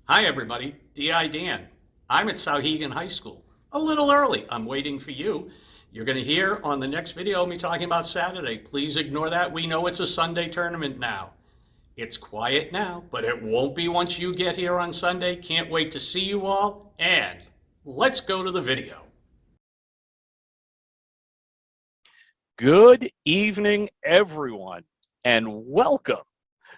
Hi, everybody. D.I. Dan. I'm at Sauhegan High School. A little early. I'm waiting for you. You're going to hear on the next video me talking about Saturday. Please ignore that. We know it's a Sunday tournament now. It's quiet now, but it won't be once you get here on Sunday. Can't wait to see you all. And let's go to the video. Good evening, everyone, and welcome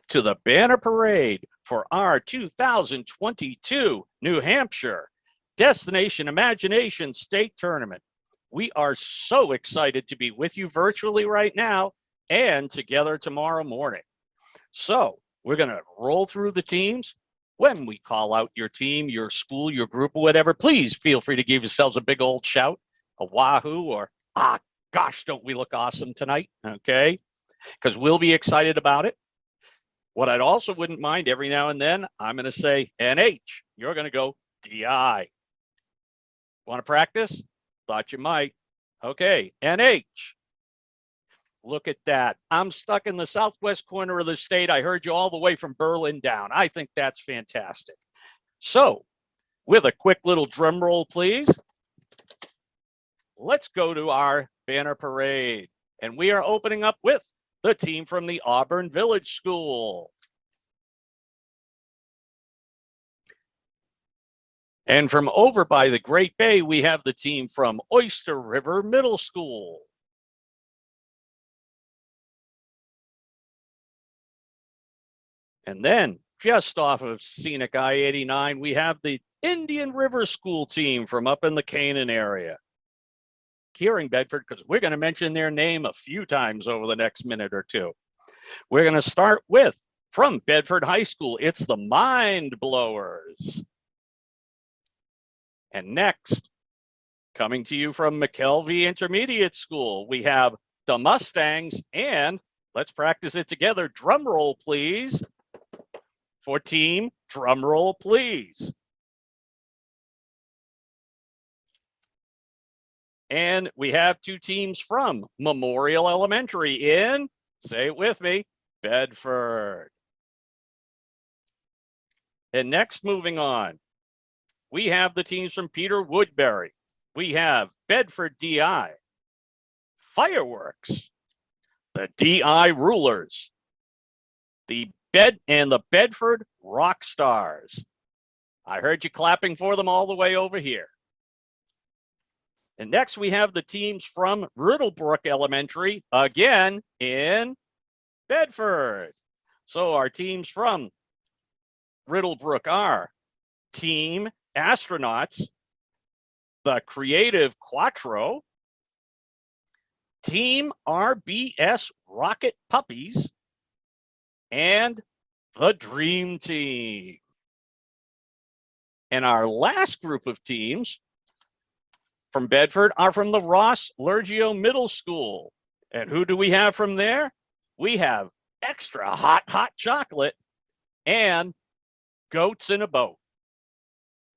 to the banner parade for our 2022 New Hampshire Destination Imagination State Tournament. We are so excited to be with you virtually right now and together tomorrow morning. So we're going to roll through the teams. When we call out your team, your school, your group, or whatever, please feel free to give yourselves a big old shout, a wahoo, or gosh, don't we look awesome tonight? Okay, because we'll be excited about it. What I'd also wouldn't mind every now and then, I'm going to say NH. You're going to go DI. Want to practice? Thought you might. Okay, NH. Look at that. I'm stuck in the southwest corner of the state. I heard you all the way from Berlin down. I think that's fantastic. So, with a quick little drum roll, please, let's go to our banner parade. And we are opening up with the team from the Auburn Village School. And from over by the Great Bay, we have the team from Oyster River Middle School. And then just off of scenic I-89, we have the Indian River School team from up in the Canaan area. Hearing Bedford, because we're going to mention their name a few times over the next minute or two. We're going to start with, from Bedford High School, it's the Mind Blowers. And next, coming to you from McKelvey Intermediate School, we have the Mustangs, and let's practice it together. Drum roll, please. For team, drum roll, please. And we have two teams from Memorial Elementary in, say it with me, Bedford. And next, moving on, we have the teams from Peter Woodbury. We have Bedford DI, Fireworks, the DI Rulers, the Bedford Rock Stars. I heard you clapping for them all the way over here. And next we have the teams from Riddlebrook Elementary, again in Bedford. So our teams from Riddlebrook are Team Astronauts, the Creative Quattro, Team RBS Rocket Puppies, and the Dream Team. And our last group of teams from Bedford are from the Ross Lergio Middle School. And who do we have from there? We have extra hot chocolate and Goats in a Boat.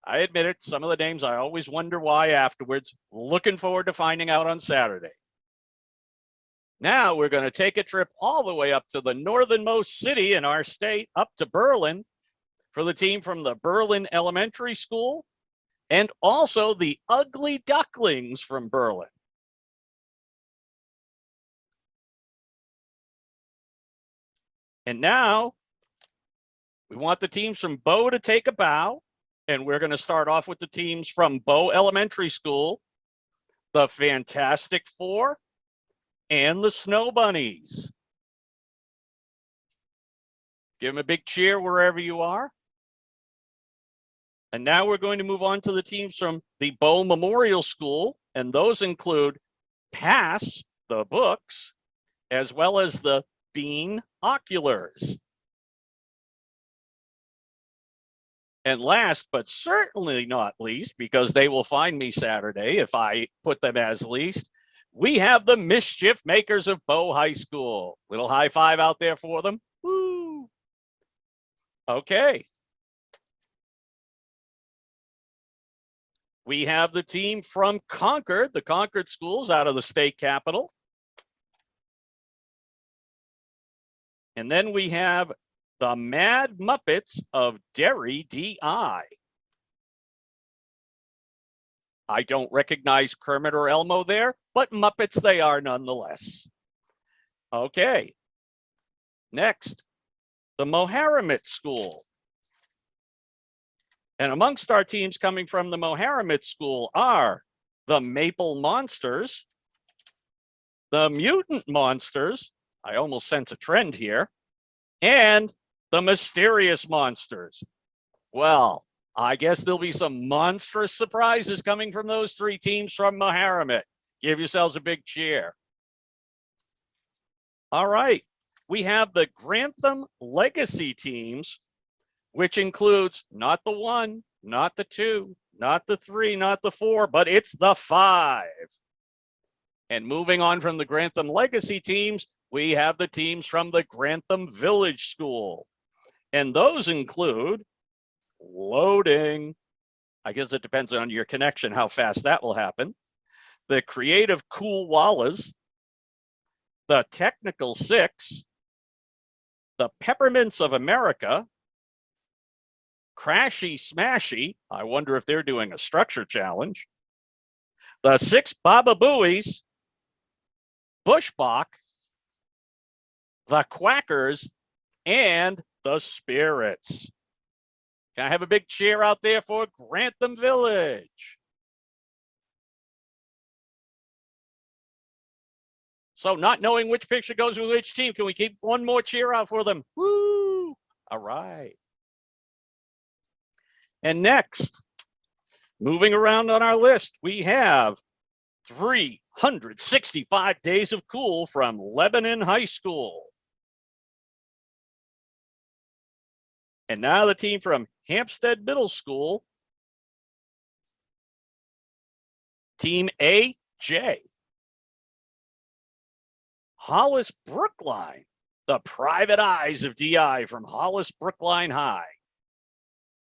I admit it, some of the names I always wonder why afterwards. Looking forward to finding out on Saturday. Now we're going to take a trip all the way up to the northernmost city in our state, up to Berlin, for the team from the Berlin Elementary School, and also the Ugly Ducklings from Berlin. And now we want the teams from Bow to take a bow, and we're going to start off with the teams from Bow Elementary School, the Fantastic Four, and the Snow Bunnies. Give them a big cheer wherever you are. And now we're going to move on to the teams from the Bow Memorial School, and those include Pass, the books, as well as the Bean Oculars. And last, but certainly not least, because they will find me Saturday if I put them as least, we have the Mischief Makers of Bow High School. Little high five out there for them. Woo! Okay. We have the team from Concord, the Concord schools out of the state capital. And then we have the Mad Muppets of Derry, DI. I don't recognize Kermit or Elmo there, but Muppets they are nonetheless. Okay. Next, the Moharamet School. And amongst our teams coming from the Moharamet School are the Maple Monsters, the Mutant Monsters, I almost sense a trend here, and the Mysterious Monsters. Well, I guess there'll be some monstrous surprises coming from those three teams from Moharamet. Give yourselves a big cheer. All right, we have the Grantham Legacy teams, which includes not the 1, not the 2, not the 3, not the 4, but it's the 5. And moving on from the Grantham Legacy teams, we have the teams from the Grantham Village School. And those include loading. I guess it depends on your connection, how fast that will happen. The Creative Cool Wallas, the Technical 6, the Peppermints of America, Crashy Smashy, I wonder if they're doing a structure challenge, the 6 Baba Booies, Bushbach, the Quackers, and the Spirits. Can I have a big cheer out there for Grantham Village? So not knowing which picture goes with which team, can we keep one more cheer out for them? Woo! All right. And next, moving around on our list, we have 365 Days of Cool from Lebanon High School. And now the team from Hampstead Middle School, Team AJ. Hollis Brookline, the Private Eyes of DI from Hollis Brookline High.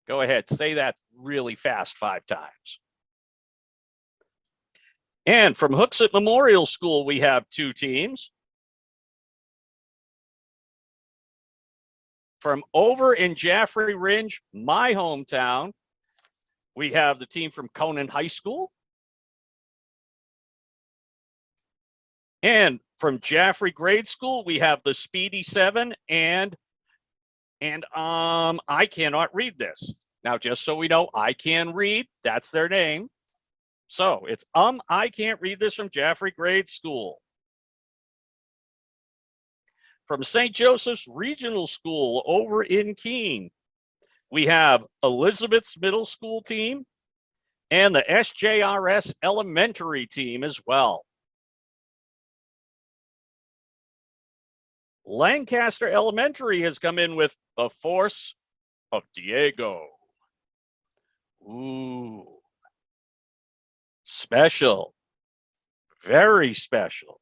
Go ahead, say that really fast 5 times. And from Hooksett Memorial School, we have 2 teams. From over in Jaffrey Ridge, my hometown, we have the team from Conan High School. And from Jaffrey Grade School, we have the Speedy 7 and I cannot read this. Now, just so we know, I can read, that's their name. So it's I can't read this from Jaffrey Grade School. From St. Joseph's Regional School over in Keene, we have Elizabeth's Middle School team and the SJRS Elementary team as well. Lancaster Elementary has come in with the Force of Diego. Ooh. Special. Very special.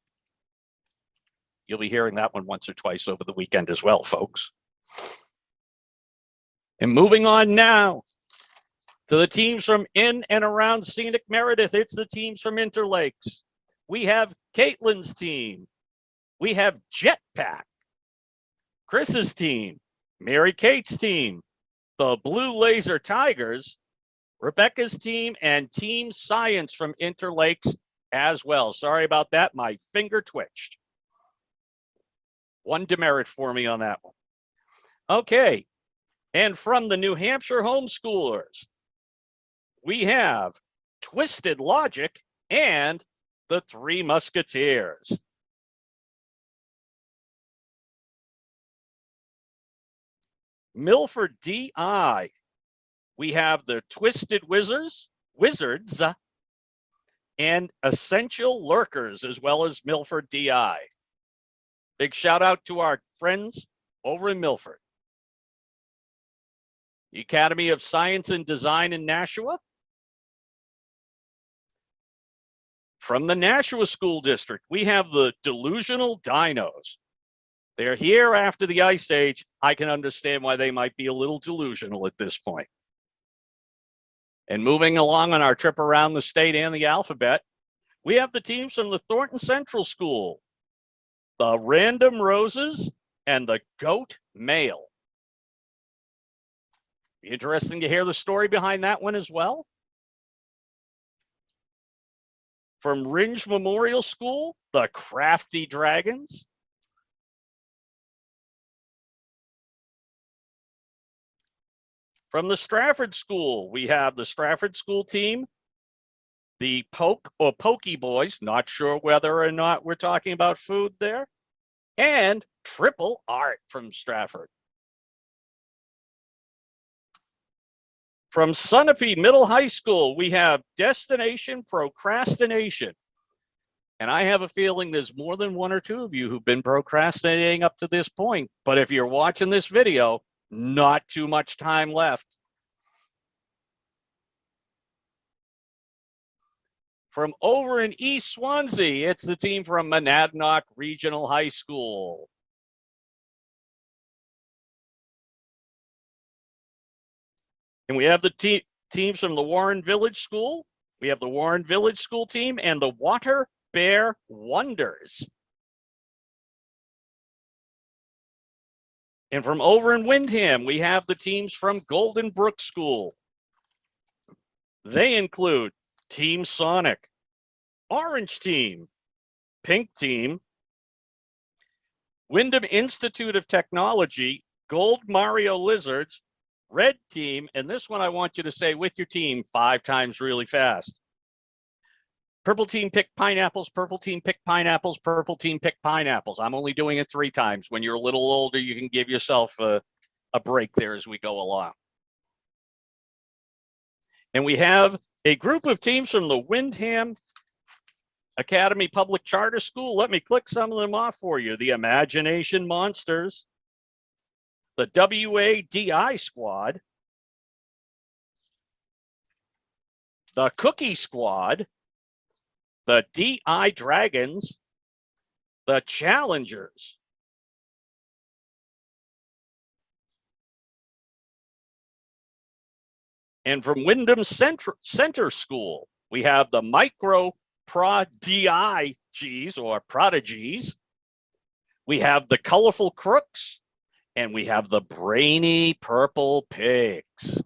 You'll be hearing that one once or twice over the weekend as well, folks. And moving on now to the teams from in and around Scenic Meredith. It's the teams from Interlakes. We have Caitlin's team. We have Jetpack. Chris's team. Mary Kate's team. The Blue Laser Tigers. Rebecca's team and Team Science from Interlakes as well. Sorry about that. My finger twitched. One demerit for me on that one. Okay. And from the New Hampshire homeschoolers, we have Twisted Logic and the Three Musketeers. Milford DI, we have the Twisted Wizards, and Essential Lurkers, as well as Milford DI. Big shout out to our friends over in Milford. The Academy of Science and Design in Nashua. From the Nashua School District, we have the Delusional Dinos. They're here after the Ice Age. I can understand why they might be a little delusional at this point. And moving along on our trip around the state and the alphabet, we have the teams from the Thornton Central School, the Random Roses, and the Goat Mail. Interesting to hear the story behind that one as well. From Ringe Memorial School, the Crafty Dragons. From the Stratford School, we have the Stratford School team, the Pokey Boys, not sure whether or not we're talking about food there, and Triple Art from Stratford. From Sunapee Middle High School, we have Destination Procrastination. And I have a feeling there's more than one or two of you who've been procrastinating up to this point. But if you're watching this video, not too much time left. From over in East Swansea, it's the team from Monadnock Regional High School. And we have the teams from the Warren Village School. We have the Warren Village School team and the Water Bear Wonders. And from over in Windham, we have the teams from Golden Brook School. They include Team Sonic, Orange Team, Pink Team, Wyndham Institute of Technology, Gold Mario Lizards, Red Team, and this one I want you to say with your team 5 times really fast. Purple Team pick pineapples, Purple Team pick pineapples, Purple Team pick pineapples. I'm only doing it 3 times. When you're a little older, you can give yourself a break there as we go along. And we have a group of teams from the Windham Academy Public Charter School. Let me click some of them off for you. The Imagination Monsters, the WADI Squad, the Cookie Squad, the DI Dragons, the Challengers, and from Wyndham Center School, we have the Micro Prodigies or Prodigies. We have the Colorful Crooks, and we have the Brainy Purple Pigs.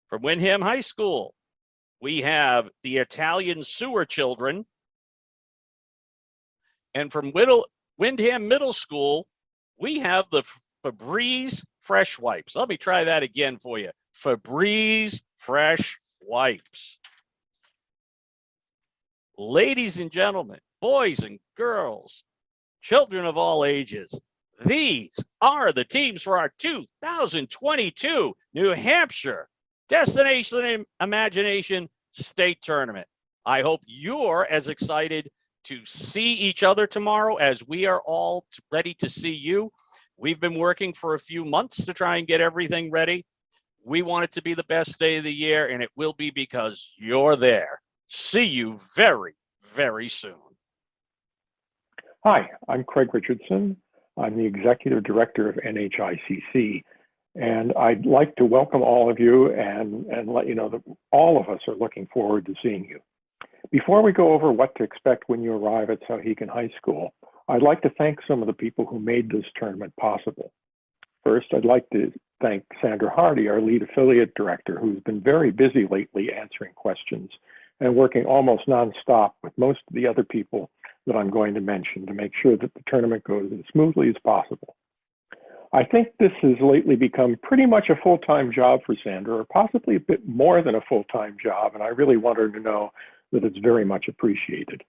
From Windham High School, we have the Italian Sewer Children. And from Windham Middle School, we have the Febreze Fresh Wipes. Let me try that again for you. Febreze Fresh Wipes. Ladies and gentlemen, boys and girls, children of all ages, these are the teams for our 2022 New Hampshire Destination Imagination State Tournament. I hope you're as excited to see each other tomorrow as we are all ready to see you. We've been working for a few months to try and get everything ready. We want it to be the best day of the year, and it will be because you're there. See you very, very soon. Hi, I'm Craig Richardson. I'm the Executive Director of NHICC, and I'd like to welcome all of you and let you know that all of us are looking forward to seeing you. Before we go over what to expect when you arrive at Sauhegan High School, I'd like to thank some of the people who made this tournament possible. First, I'd like to thank Sandra Hardy, our lead affiliate director, who's been very busy lately answering questions and working almost nonstop with most of the other people that I'm going to mention to make sure that the tournament goes as smoothly as possible. I think this has lately become pretty much a full-time job for Sandra, or possibly a bit more than a full-time job, and I really want her to know that it's very much appreciated.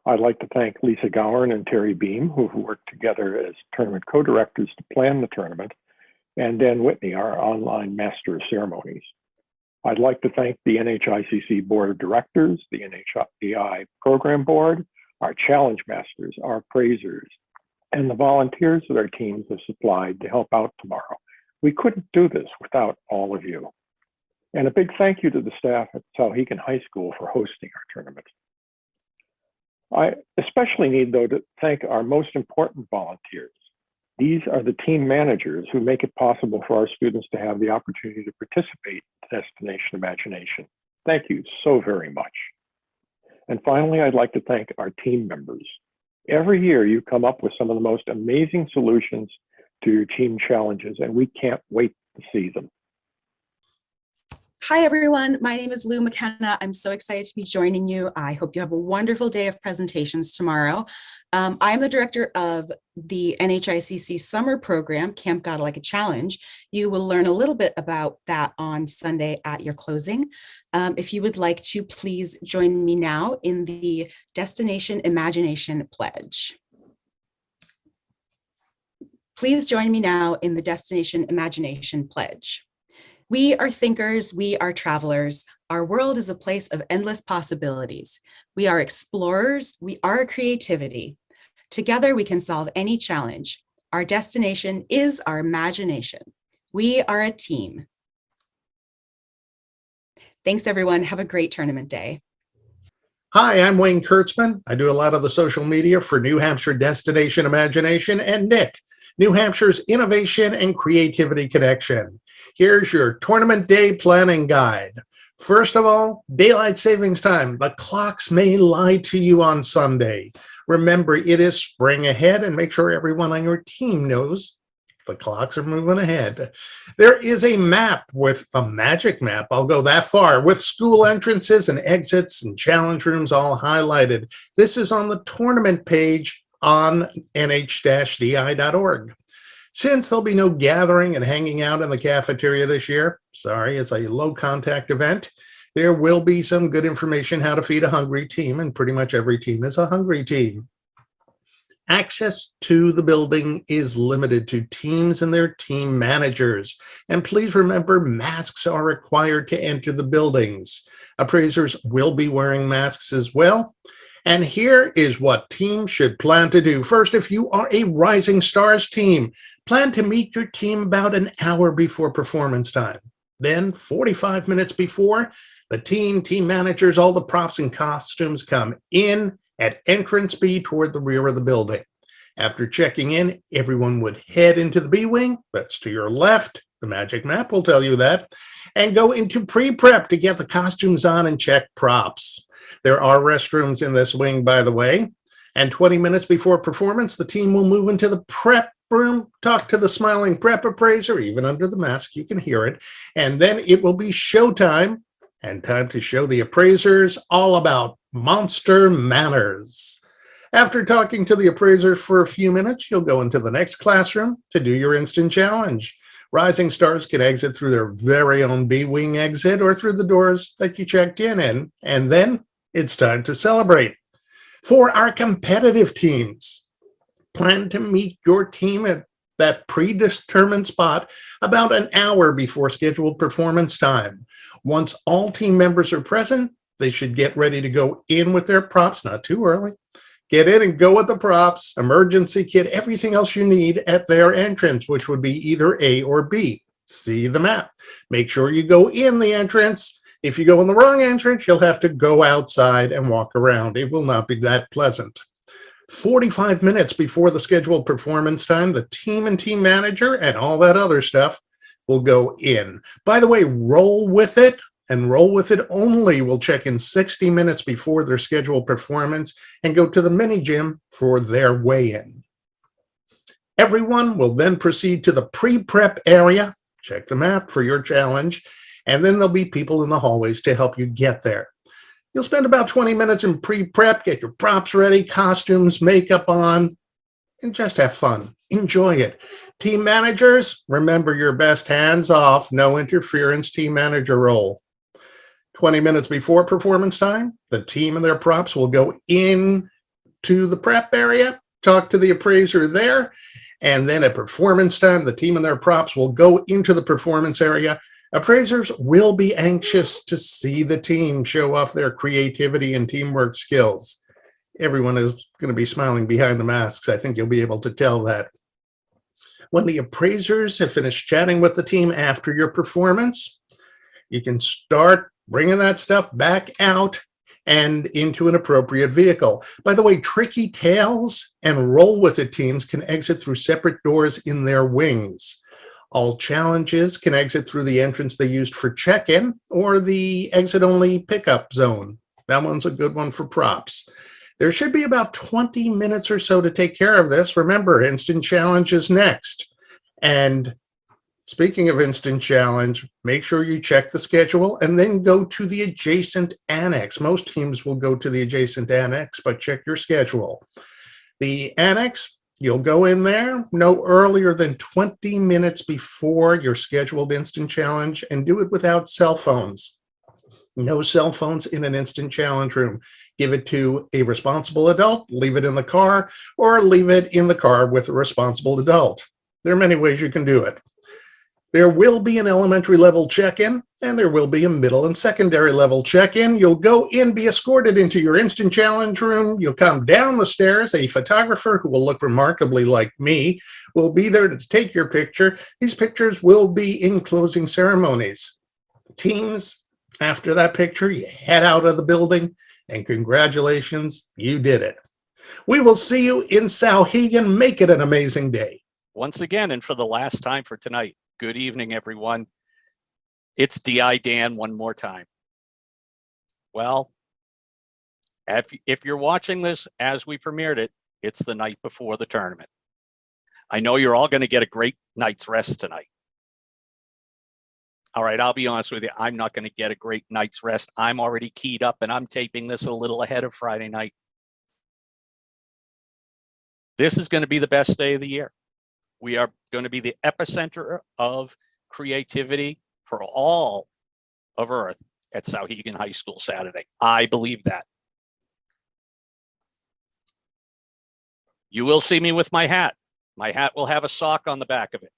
I'd like to thank Lisa Gowan and Terry Beam, who have worked together as tournament co-directors to plan the tournament, and Dan Whitney, our online master of ceremonies. I'd like to thank the NHICC Board of Directors, the NHI Program Board, our challenge masters, our praisers, and the volunteers that our teams have supplied to help out tomorrow. We couldn't do this without all of you. And a big thank you to the staff at Sauhegan High School for hosting our tournament. I especially need, though, to thank our most important volunteers. These are the team managers who make it possible for our students to have the opportunity to participate in Destination Imagination. Thank you so very much. And finally, I'd like to thank our team members. Every year you come up with some of the most amazing solutions to team challenges, and we can't wait to see them. Hi, everyone. My name is Lou McKenna. I'm so excited to be joining you. I hope you have a wonderful day of presentations tomorrow. I'm the director of the NHICC summer program, Camp God Like a Challenge. You will learn a little bit about that on Sunday at your closing. If you would like to, please join me now in the Destination Imagination Pledge. Please join me now in the Destination Imagination Pledge. We are thinkers, we are travelers. Our world is a place of endless possibilities. We are explorers, we are creativity. Together we can solve any challenge. Our destination is our imagination. We are a team. Thanks everyone, have a great tournament day. Hi, I'm Wayne Kurtzman. I do a lot of the social media for New Hampshire Destination Imagination, and Nick, New Hampshire's Innovation and Creativity Connection. Here's your tournament day planning guide. First of all, daylight savings time. The clocks may lie to you on Sunday. Remember, it is spring ahead, and make sure everyone on your team knows the clocks are moving ahead. There is a map with a magic map, I'll go that far, with school entrances and exits and challenge rooms all highlighted. This is on the tournament page on nh-di.org. Since there'll be no gathering and hanging out in the cafeteria this year, sorry, it's a low contact event, there will be some good information how to feed a hungry team, and pretty much every team is a hungry team. Access to the building is limited to teams and their team managers. And please remember, masks are required to enter the buildings. Appraisers will be wearing masks as well. And here is what teams should plan to do. First, if you are a Rising Stars team, plan to meet your team about an hour before performance time. Then 45 minutes before, the team managers, all the props and costumes come in at entrance B toward the rear of the building. After checking in, everyone would head into the B wing, that's to your left, the magic map will tell you that, and go into pre-prep to get the costumes on and check props. There are restrooms in this wing, by the way, and 20 minutes before performance, the team will move into the prep room, talk to the smiling prep appraiser, even under the mask, you can hear it, and then it will be showtime and time to show the appraisers all about monster manners. After talking to the appraiser for a few minutes, you'll go into the next classroom to do your instant challenge. Rising Stars can exit through their very own B-wing exit or through the doors that you checked in, and then it's time to celebrate. For our competitive teams, plan to meet your team at that predetermined spot about an hour before scheduled performance time. Once all team members are present, they should get ready to go in with their props, not too early. Get in and go with the props, emergency kit, everything else you need at their entrance, which would be either A or B. See the map. Make sure you go in the entrance. If you go in the wrong entrance, you'll have to go outside and walk around. It will not be that pleasant. 45 minutes before the scheduled performance time, the team and team manager and all that other stuff will go in. By the way, roll with it. And roll with it only will check in 60 minutes before their scheduled performance and go to the mini gym for their weigh-in. Everyone will then proceed to the pre-prep area, check the map for your challenge, and then there'll be people in the hallways to help you get there. You'll spend about 20 minutes in pre-prep, get your props ready, costumes, makeup on, and just have fun. Enjoy it. Team managers, remember your best hands off, no interference team manager role. 20 minutes before performance time, the team and their props will go in to the prep area, talk to the appraiser there, and then at performance time, the team and their props will go into the performance area. Appraisers will be anxious to see the team show off their creativity and teamwork skills. Everyone is going to be smiling behind the masks. I think you'll be able to tell that. When the appraisers have finished chatting with the team after your performance, you can start bringing that stuff back out and into an appropriate vehicle. By the way, Tricky Tails and Roll With It teams can exit through separate doors in their wings. All challenges can exit through the entrance they used for check-in or the exit-only pickup zone. That one's a good one for props. There should be about 20 minutes or so to take care of this. Remember, instant challenge is next. And speaking of Instant Challenge, make sure you check the schedule and then go to the adjacent annex. Most teams will go to the adjacent annex, but check your schedule. The annex, you'll go in there no earlier than 20 minutes before your scheduled Instant Challenge and do it without cell phones. No cell phones in an Instant Challenge room. Give it to a responsible adult, leave it in the car, or leave it in the car with a responsible adult. There are many ways you can do it. There will be an elementary level check-in, and there will be a middle and secondary level check-in. You'll go in, be escorted into your Instant Challenge room. You'll come down the stairs. A photographer who will look remarkably like me will be there to take your picture. These pictures will be in closing ceremonies. Teams, after that picture, you head out of the building, and congratulations, you did it. We will see you in Sauhegan. Make it an amazing day. Once again, and for the last time for tonight, good evening, everyone. It's DI Dan one more time. Well, if you're watching this as we premiered it, it's the night before the tournament. I know you're all going to get a great night's rest tonight. All right, I'll be honest with you. I'm not going to get a great night's rest. I'm already keyed up, and I'm taping this a little ahead of Friday night. This is going to be the best day of the year. We are going to be the epicenter of creativity for all of Earth at Sauhegan High School Saturday. I believe that. You will see me with my hat. My hat will have a sock on the back of it.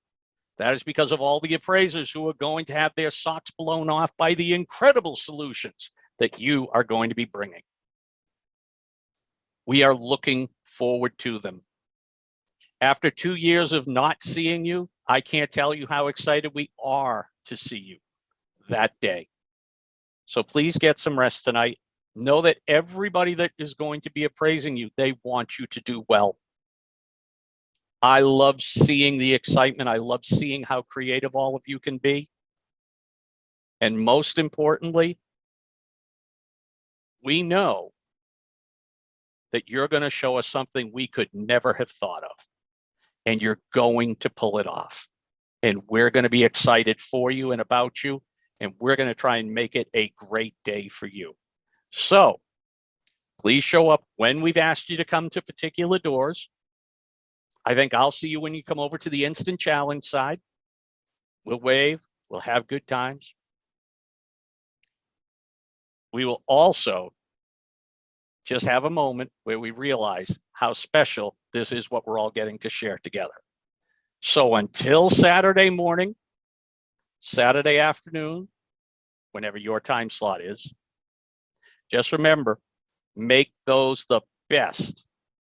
That is because of all the appraisers who are going to have their socks blown off by the incredible solutions that you are going to be bringing. We are looking forward to them. After 2 years of not seeing you, I can't tell you how excited we are to see you that day. So please get some rest tonight. Know that everybody that is going to be appraising you, they want you to do well. I love seeing the excitement. I love seeing how creative all of you can be. And most importantly, we know that you're going to show us something we could never have thought of. And you're going to pull it off. And we're going to be excited for you and about you. And we're going to try and make it a great day for you. So please show up when we've asked you to come to particular doors. I think I'll see you when you come over to the Instant Challenge side. We'll wave. We'll have good times. We will also just have a moment where we realize how special this is, what we're all getting to share together. So until Saturday morning, Saturday afternoon, whenever your time slot is, just remember, make those the best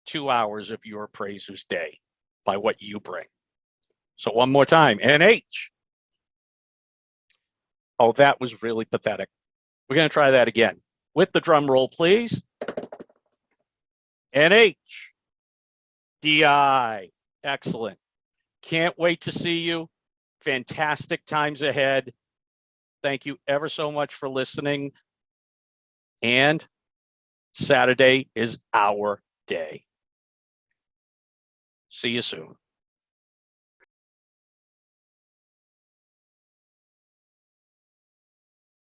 2 hours of your appraiser's day by what you bring. So one more time, NH. Oh, that was really pathetic. We're going to try that again. With the drum roll, please. NH. DI. Excellent. Can't wait to see you. Fantastic times ahead. Thank you ever so much for listening. And Saturday is our day. See you soon.